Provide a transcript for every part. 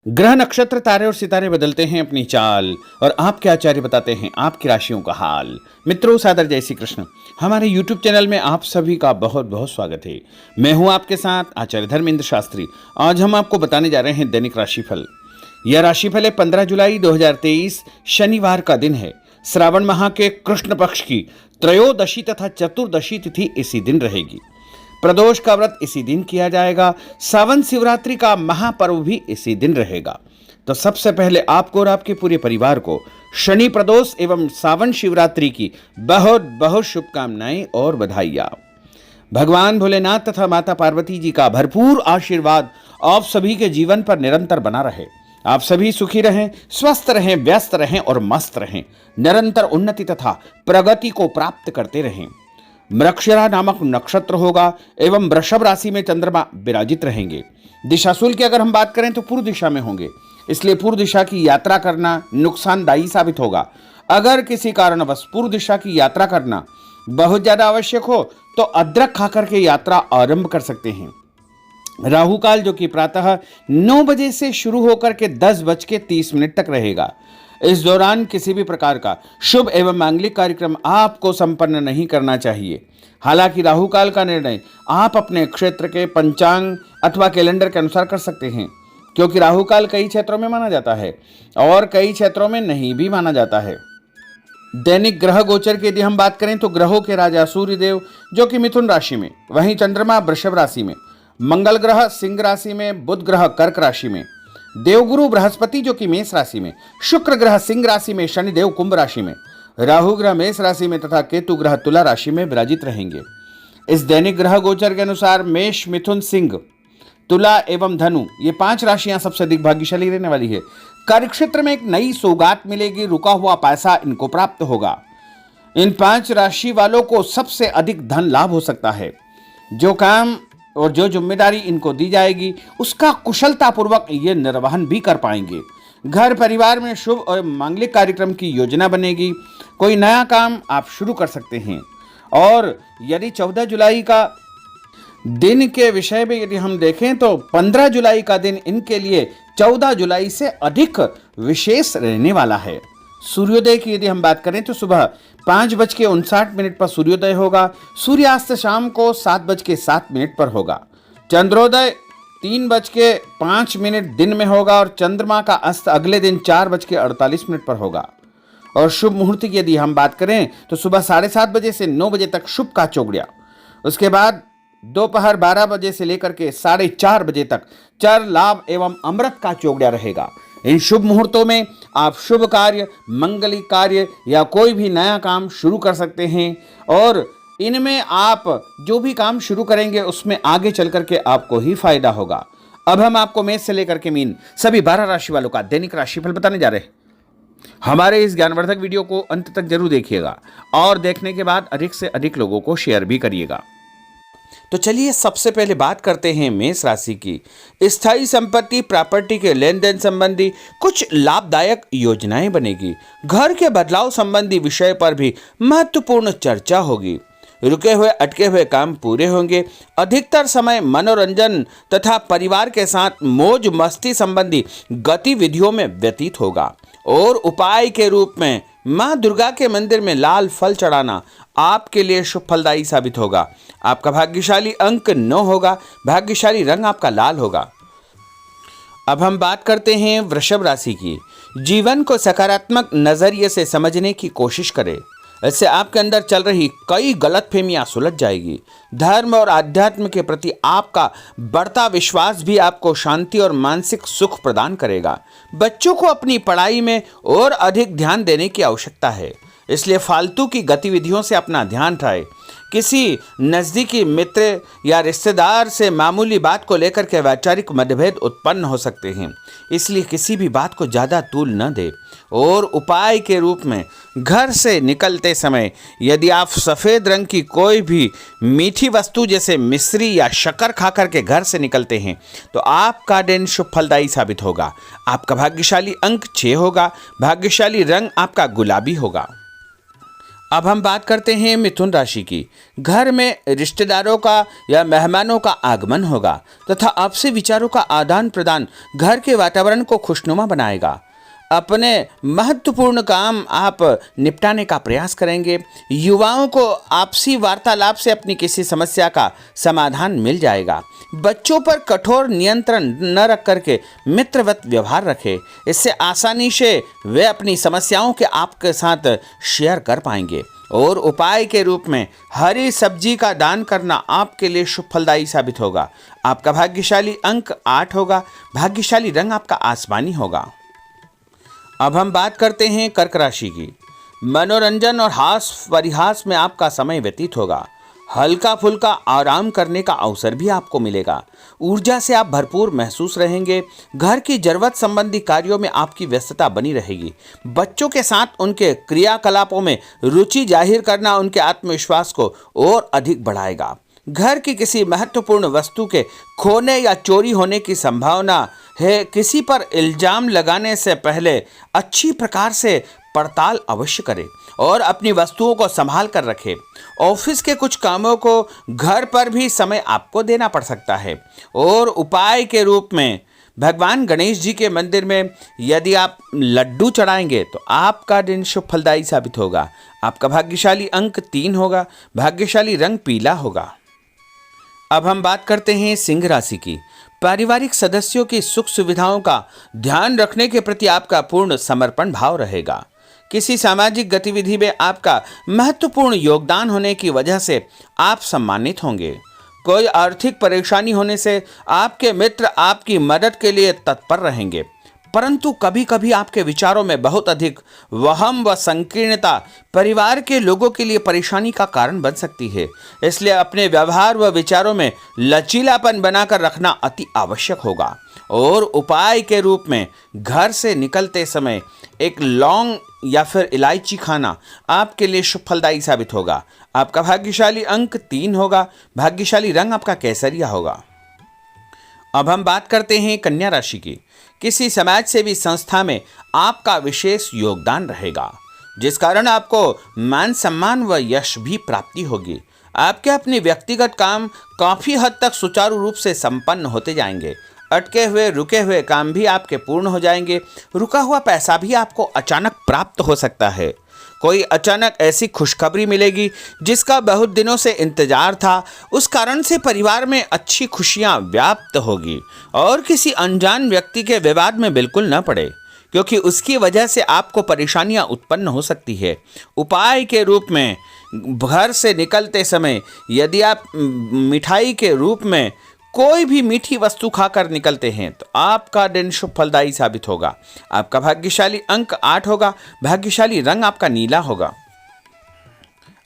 ग्रह नक्षत्र तारे और सितारे बदलते हैं अपनी चाल और आपके आचार्य बताते हैं आपकी राशियों का हाल। मित्रों, सादर जय श्री कृष्ण। हमारे YouTube चैनल में आप सभी का बहुत बहुत स्वागत है। मैं हूं आपके साथ आचार्य धर्मेंद्र शास्त्री। आज हम आपको बताने जा रहे हैं दैनिक राशिफल। यह राशिफल है 15 जुलाई 2023 शनिवार का दिन है। श्रावण माह के कृष्ण पक्ष की त्रयोदशी तथा चतुर्दशी तिथि इसी दिन रहेगी। प्रदोष का व्रत इसी दिन किया जाएगा। सावन शिवरात्रि का महापर्व भी इसी दिन रहेगा। तो सबसे पहले आपको और आपके पूरे परिवार को शनि प्रदोष एवं सावन शिवरात्रि की बहुत बहुत शुभकामनाएं और बधाइयां। भगवान भोलेनाथ तथा माता पार्वती जी का भरपूर आशीर्वाद आप सभी के जीवन पर निरंतर बना रहे। आप सभी सुखी रहें, स्वस्थ रहें, व्यस्त रहें और मस्त रहें। निरंतर उन्नति तथा प्रगति को प्राप्त करते रहें। मृगशिरा नामक नक्षत्र होगा एवं वृषभ राशि में चंद्रमा विराजित रहेंगे। दिशाशूल की अगर हम बात करें तो पूर्व दिशा में होंगे, इसलिए पूर्व दिशा की यात्रा करना नुकसानदायी साबित होगा। अगर किसी कारणवश पूर्व दिशा की यात्रा करना बहुत ज्यादा आवश्यक हो तो अदरक खाकर के यात्रा आरंभ कर सकते हैं। राहु काल जो कि प्रातः 9 बजे से शुरू होकर के 10:30 तक रहेगा। इस दौरान किसी भी प्रकार का शुभ एवं मांगलिक कार्यक्रम आपको संपन्न नहीं करना चाहिए। हालांकि राहु काल का निर्णय आप अपने क्षेत्र के पंचांग अथवा कैलेंडर के अनुसार कर सकते हैं, क्योंकि राहु काल कई क्षेत्रों में माना जाता है और कई क्षेत्रों में नहीं भी माना जाता है। दैनिक ग्रह गोचर की यदि हम बात करें तो ग्रहों के राजा सूर्यदेव जो कि मिथुन राशि में, वहीं चंद्रमा वृषभ राशि में, मंगल ग्रह सिंह राशि में, बुध ग्रह कर्क राशि में, देवगुरु बृहस्पति जो कि मेष राशि में, शुक्र ग्रह सिंह राशि में, शनिदेव कुंभ राशि में, राहु ग्रह मेष राशि में तथा केतु ग्रह तुला राशि में विराजित रहेंगे। इस दैनिक ग्रह गोचर के अनुसार मेष, मिथुन, सिंह, तुला एवं धनु ये 5 राशियां सबसे अधिक भाग्यशाली रहने वाली है। कार्यक्षेत्र में एक नई सौगात मिलेगी, रुका हुआ पैसा इनको प्राप्त होगा। इन 5 राशि वालों को सबसे अधिक धन लाभ हो सकता है। जो काम और जो जिम्मेदारी इनको दी जाएगी उसका कुशलतापूर्वक ये निर्वहन भी कर पाएंगे। घर परिवार में शुभ और मांगलिक कार्यक्रम की योजना बनेगी। कोई नया काम आप शुरू कर सकते हैं। और यदि 14 जुलाई का दिन के विषय में यदि हम देखें तो 15 जुलाई का दिन इनके लिए 14 जुलाई से अधिक विशेष रहने वाला है। सूर्योदय की यदि हम बात करें तो सुबह 5:59 पर सूर्योदय होगा। सूर्यास्त शाम को 7:07 पर होगा। चंद्रोदय 3:05 दिन में होगा और चंद्रमा का अस्त अगले दिन 4:48 पर होगा। और शुभ मुहूर्त की यदि हम बात करें तो सुबह 7:30 बजे से 9 बजे तक शुभ का चौगड़िया, उसके बाद दोपहर 12 बजे से लेकर के 4:30 बजे तक चर लाभ एवं अमृत का चौगड़िया रहेगा। इन शुभ मुहूर्तों में आप शुभ कार्य, मंगलिक कार्य या कोई भी नया काम शुरू कर सकते हैं और इनमें आप जो भी काम शुरू करेंगे उसमें आगे चल करके आपको ही फायदा होगा। अब हम आपको मेष से लेकर के मीन सभी 12 राशि वालों का दैनिक राशिफल बताने जा रहे हैं। हमारे इस ज्ञानवर्धक वीडियो को अंत तक जरूर देखिएगा और देखने के बाद अधिक से अधिक लोगों को शेयर भी करिएगा। तो चलिए सबसे पहले बात करते हैं मेष राशि की। स्थायी संपत्ति, प्रॉपर्टी के लेन देन संबंधी कुछ लाभदायक योजनाएं बनेगी। घर के बदलाव संबंधी विषय पर भी महत्वपूर्ण चर्चा होगी। रुके हुए अटके हुए काम पूरे होंगे। अधिकतर समय मनोरंजन तथा परिवार के साथ मौज मस्ती संबंधी गतिविधियों में व्यतीत होगा। और उपाय के रूप में मां दुर्गा के मंदिर में लाल फल चढ़ाना आपके लिए शुभ फलदायी साबित होगा। आपका भाग्यशाली अंक 9 होगा। भाग्यशाली रंग आपका लाल होगा। अब हम बात करते हैं वृषभ राशि की। जीवन को सकारात्मक नजरिए से समझने की कोशिश करें। इससे आपके अंदर चल रही कई गलतफहमियां सुलझ जाएगी। धर्म और आध्यात्म के प्रति आपका बढ़ता विश्वास भी आपको शांति और मानसिक सुख प्रदान करेगा। बच्चों को अपनी पढ़ाई में और अधिक ध्यान देने की आवश्यकता है, इसलिए फालतू की गतिविधियों से अपना ध्यान हटाएं। किसी नज़दीकी मित्र या रिश्तेदार से मामूली बात को लेकर के वैचारिक मतभेद उत्पन्न हो सकते हैं, इसलिए किसी भी बात को ज़्यादा तूल न दें। और उपाय के रूप में घर से निकलते समय यदि आप सफ़ेद रंग की कोई भी मीठी वस्तु जैसे मिश्री या शक्कर खा करके घर से निकलते हैं तो आपका दिन शुभ फलदायी साबित होगा। आपका भाग्यशाली अंक 6 होगा। भाग्यशाली रंग आपका गुलाबी होगा। अब हम बात करते हैं मिथुन राशि की। घर में रिश्तेदारों का या मेहमानों का आगमन होगा तथा आपसी विचारों का आदान प्रदान घर के वातावरण को खुशनुमा बनाएगा। अपने महत्वपूर्ण काम आप निपटाने का प्रयास करेंगे। युवाओं को आपसी वार्तालाप से अपनी किसी समस्या का समाधान मिल जाएगा। बच्चों पर कठोर नियंत्रण न रख करके मित्रवत व्यवहार रखें। इससे आसानी से वे अपनी समस्याओं के आपके साथ शेयर कर पाएंगे। और उपाय के रूप में हरी सब्जी का दान करना आपके लिए शुभ फलदायी साबित होगा। आपका भाग्यशाली अंक 8 होगा। भाग्यशाली रंग आपका आसमानी होगा। अब हम बात करते हैं कर्क राशि की। मनोरंजन और हास परिहास में आपका समय व्यतीत होगा। हल्का फुल्का आराम करने का अवसर भी आपको मिलेगा। ऊर्जा से आप भरपूर महसूस रहेंगे। घर की जरूरत संबंधी कार्यों में आपकी व्यस्तता बनी रहेगी। बच्चों के साथ उनके क्रियाकलापों में रुचि जाहिर करना उनके आत्मविश्वास को और अधिक बढ़ाएगा। घर की किसी महत्वपूर्ण वस्तु के खोने या चोरी होने की संभावना है। किसी पर इल्जाम लगाने से पहले अच्छी प्रकार से पड़ताल अवश्य करें और अपनी वस्तुओं को संभाल कर रखें। ऑफिस के कुछ कामों को घर पर भी समय आपको देना पड़ सकता है। और उपाय के रूप में भगवान गणेश जी के मंदिर में यदि आप लड्डू चढ़ाएंगे तो आपका दिन शुभ फलदायी साबित होगा। आपका भाग्यशाली अंक 3 होगा। भाग्यशाली रंग पीला होगा। अब हम बात करते हैं सिंह राशि की। पारिवारिक सदस्यों की सुख सुविधाओं का ध्यान रखने के प्रति आपका पूर्ण समर्पण भाव रहेगा। किसी सामाजिक गतिविधि में आपका महत्वपूर्ण योगदान होने की वजह से आप सम्मानित होंगे। कोई आर्थिक परेशानी होने से आपके मित्र आपकी मदद के लिए तत्पर रहेंगे, परंतु कभी कभी आपके विचारों में बहुत अधिक वहम व संकीर्णता परिवार के लोगों के लिए परेशानी का कारण बन सकती है। इसलिए अपने व्यवहार व विचारों में लचीलापन बनाकर रखना अति आवश्यक होगा। और उपाय के रूप में घर से निकलते समय एक लौंग या फिर इलायची खाना आपके लिए शुभ फलदायी साबित होगा। आपका भाग्यशाली अंक 3 होगा। भाग्यशाली रंग आपका केसरिया होगा। अब हम बात करते हैं कन्या राशि की। किसी समाज सेवी संस्था में आपका विशेष योगदान रहेगा, जिस कारण आपको मान सम्मान व यश भी प्राप्ति होगी। आपके अपने व्यक्तिगत काम काफी हद तक सुचारू रूप से संपन्न होते जाएंगे। अटके हुए रुके हुए काम भी आपके पूर्ण हो जाएंगे। रुका हुआ पैसा भी आपको अचानक प्राप्त हो सकता है। कोई अचानक ऐसी खुशखबरी मिलेगी जिसका बहुत दिनों से इंतजार था। उस कारण से परिवार में अच्छी खुशियां व्याप्त होगी। और किसी अनजान व्यक्ति के विवाद में बिल्कुल न पड़े, क्योंकि उसकी वजह से आपको परेशानियां उत्पन्न हो सकती है। उपाय के रूप में घर से निकलते समय यदि आप मिठाई के रूप में कोई भी मीठी वस्तु खाकर निकलते हैं तो आपका दिन शुभ फलदायी साबित होगा। आपका भाग्यशाली अंक 8 होगा। भाग्यशाली रंग आपका नीला होगा।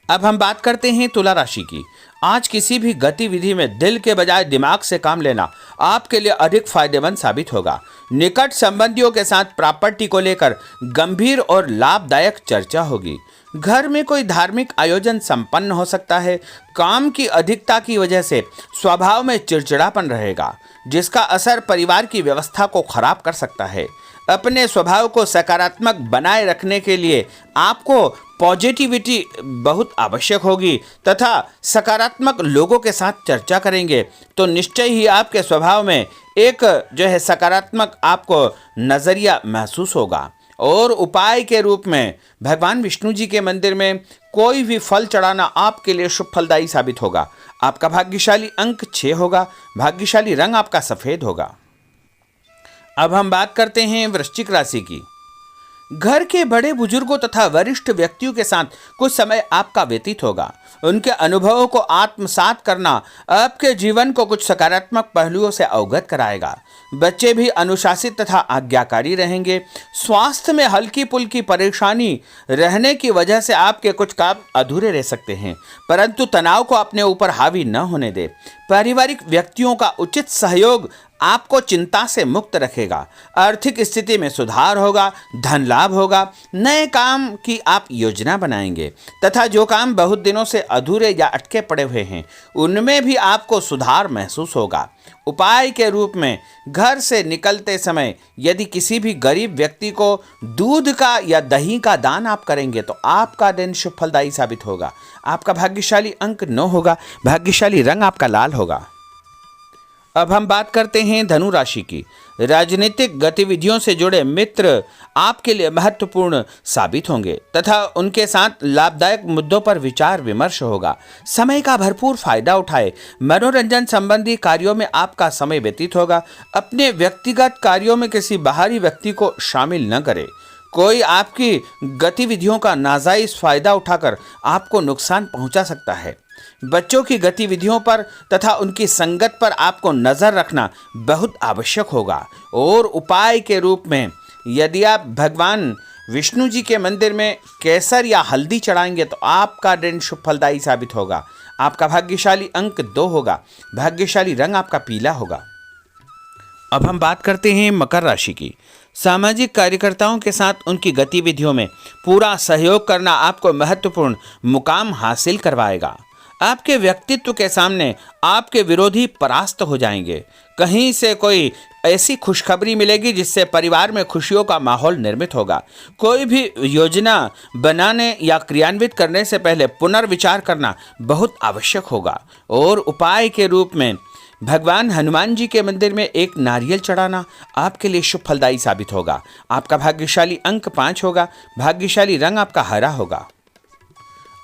अब हम बात करते हैं तुला राशि की। आज किसी भी गतिविधि में दिल के बजाय दिमाग से काम लेना आपके लिए अधिक फायदेमंद साबित होगा। निकट संबंधियों के साथ प्रॉपर्टी को लेकर गंभीर और लाभदायक चर्चा होगी। घर में कोई धार्मिक आयोजन संपन्न हो सकता है। काम की अधिकता की वजह से स्वभाव में चिड़चिड़ापन रहेगा, जिसका असर परिवार की व्यवस्था को खराब कर सकता है। अपने स्वभाव को सकारात्मक बनाए रखने के लिए आपको पॉजिटिविटी बहुत आवश्यक होगी तथा सकारात्मक लोगों के साथ चर्चा करेंगे तो निश्चय ही आपके स्वभाव में एक सकारात्मक आपको नज़रिया महसूस होगा। और उपाय के रूप में भगवान विष्णु जी के मंदिर में कोई भी फल चढ़ाना आपके लिए शुभ फलदायी साबित होगा। आपका भाग्यशाली अंक 6 होगा। भाग्यशाली रंग आपका सफ़ेद होगा। अब हम बात करते हैं वृश्चिक राशि की। घर के बड़े बुजुर्गों तथा वरिष्ठ व्यक्तियों के साथ कुछ समय आपका व्यतीत होगा। उनके अनुभवों को आत्मसात करना आपके जीवन को कुछ सकारात्मक पहलुओं से अवगत कराएगा। बच्चे भी अनुशासित तथा आज्ञाकारी रहेंगे। स्वास्थ्य में हल्की पुल्की परेशानी रहने की वजह से आपके कुछ काम अधूरे रह सकते हैं, परंतु तनाव को अपने ऊपर हावी न होने दे। पारिवारिक व्यक्तियों का उचित सहयोग आपको चिंता से मुक्त रखेगा। आर्थिक स्थिति में सुधार होगा। धन लाभ होगा। नए काम की आप योजना बनाएंगे तथा जो काम बहुत दिनों से अधूरे या अटके पड़े हुए हैं उनमें भी आपको सुधार महसूस होगा। उपाय के रूप में घर से निकलते समय यदि किसी भी गरीब व्यक्ति को दूध का या दही का दान आप करेंगे तो आपका दिन शुभ फलदायी साबित होगा। आपका भाग्यशाली अंक 9 होगा। भाग्यशाली रंग आपका लाल होगा। अब हम बात करते हैं धनु राशि की। राजनीतिक गतिविधियों से जुड़े मित्र आपके लिए महत्वपूर्ण साबित होंगे तथा उनके साथ लाभदायक मुद्दों पर विचार विमर्श होगा। समय का भरपूर फायदा उठाए। मनोरंजन संबंधी कार्यों में आपका समय व्यतीत होगा। अपने व्यक्तिगत कार्यों में किसी बाहरी व्यक्ति को शामिल न करें। कोई आपकी गतिविधियों का नाजायज फायदा उठाकर आपको नुकसान पहुंचा सकता है। बच्चों की गतिविधियों पर तथा उनकी संगत पर आपको नजर रखना बहुत आवश्यक होगा। और उपाय के रूप में यदि आप भगवान विष्णु जी के मंदिर में केसर या हल्दी चढ़ाएंगे तो आपका दिन शुभ फलदायी साबित होगा। आपका भाग्यशाली अंक 2 होगा। भाग्यशाली रंग आपका पीला होगा। अब हम बात करते हैं मकर राशि की। सामाजिक कार्यकर्ताओं के साथ उनकी गतिविधियों में पूरा सहयोग करना आपको महत्वपूर्ण मुकाम हासिल करवाएगा। आपके व्यक्तित्व के सामने आपके विरोधी परास्त हो जाएंगे। कहीं से कोई ऐसी खुशखबरी मिलेगी जिससे परिवार में खुशियों का माहौल निर्मित होगा। कोई भी योजना बनाने या क्रियान्वित करने से पहले पुनर्विचार करना बहुत आवश्यक होगा। और उपाय के रूप में भगवान हनुमान जी के मंदिर में एक नारियल चढ़ाना आपके लिए शुभ फलदायी साबित होगा। आपका भाग्यशाली अंक 5 होगा। भाग्यशाली रंग आपका हरा होगा।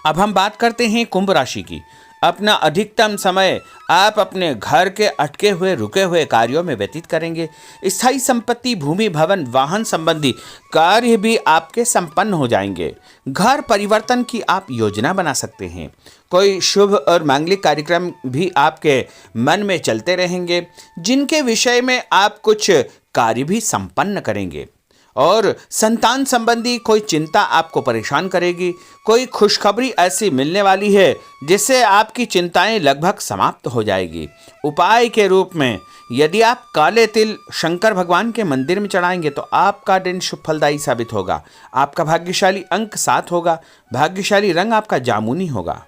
अब हम बात करते हैं कुंभ राशि की। अपना अधिकतम समय आप अपने घर के अटके हुए रुके हुए कार्यों में व्यतीत करेंगे। स्थायी संपत्ति, भूमि, भवन, वाहन संबंधी कार्य भी आपके संपन्न हो जाएंगे। घर परिवर्तन की आप योजना बना सकते हैं। कोई शुभ और मांगलिक कार्यक्रम भी आपके मन में चलते रहेंगे जिनके विषय में आप कुछ कार्य भी संपन्न करेंगे। और संतान संबंधी कोई चिंता आपको परेशान करेगी। कोई खुशखबरी ऐसी मिलने वाली है जिससे आपकी चिंताएं लगभग समाप्त हो जाएगी। उपाय के रूप में यदि आप काले तिल शंकर भगवान के मंदिर में चढ़ाएंगे तो आपका दिन शुभ फलदायी साबित होगा। आपका भाग्यशाली अंक 7 होगा। भाग्यशाली रंग आपका जामुनी होगा।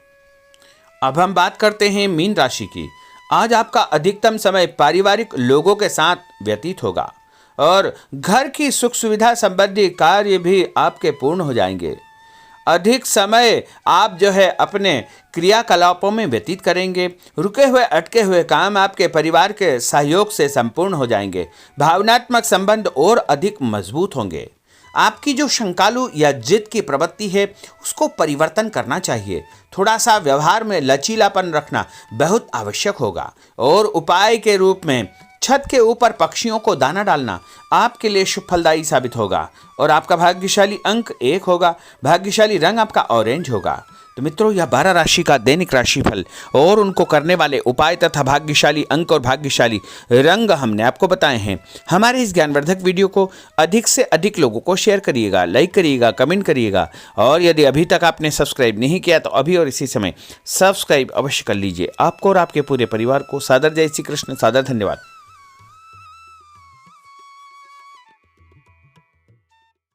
अब हम बात करते हैं मीन राशि की। आज आपका अधिकतम समय पारिवारिक लोगों के साथ व्यतीत होगा और घर की सुख सुविधा संबंधी कार्य भी आपके पूर्ण हो जाएंगे। अधिक समय आप अपने क्रियाकलापों में व्यतीत करेंगे। रुके हुए अटके हुए काम आपके परिवार के सहयोग से संपूर्ण हो जाएंगे। भावनात्मक संबंध और अधिक मजबूत होंगे। आपकी जो शंकालु या जिद की प्रवृत्ति है उसको परिवर्तन करना चाहिए। थोड़ा सा व्यवहार में लचीलापन रखना बहुत आवश्यक होगा। और उपाय के रूप में छत के ऊपर पक्षियों को दाना डालना आपके लिए शुभ फलदायी साबित होगा। और आपका भाग्यशाली अंक 1 होगा। भाग्यशाली रंग आपका ऑरेंज होगा। तो मित्रों, यह 12 राशि का दैनिक राशिफल और उनको करने वाले उपाय तथा भाग्यशाली अंक और भाग्यशाली रंग हमने आपको बताए हैं। हमारे इस ज्ञानवर्धक वीडियो को अधिक से अधिक लोगों को शेयर करिएगा, लाइक करिएगा, कमेंट करिएगा। और यदि अभी तक आपने सब्सक्राइब नहीं किया तो अभी और इसी समय सब्सक्राइब अवश्य कर लीजिए। आपको और आपके पूरे परिवार को सादर जय श्री कृष्ण, सादर धन्यवाद।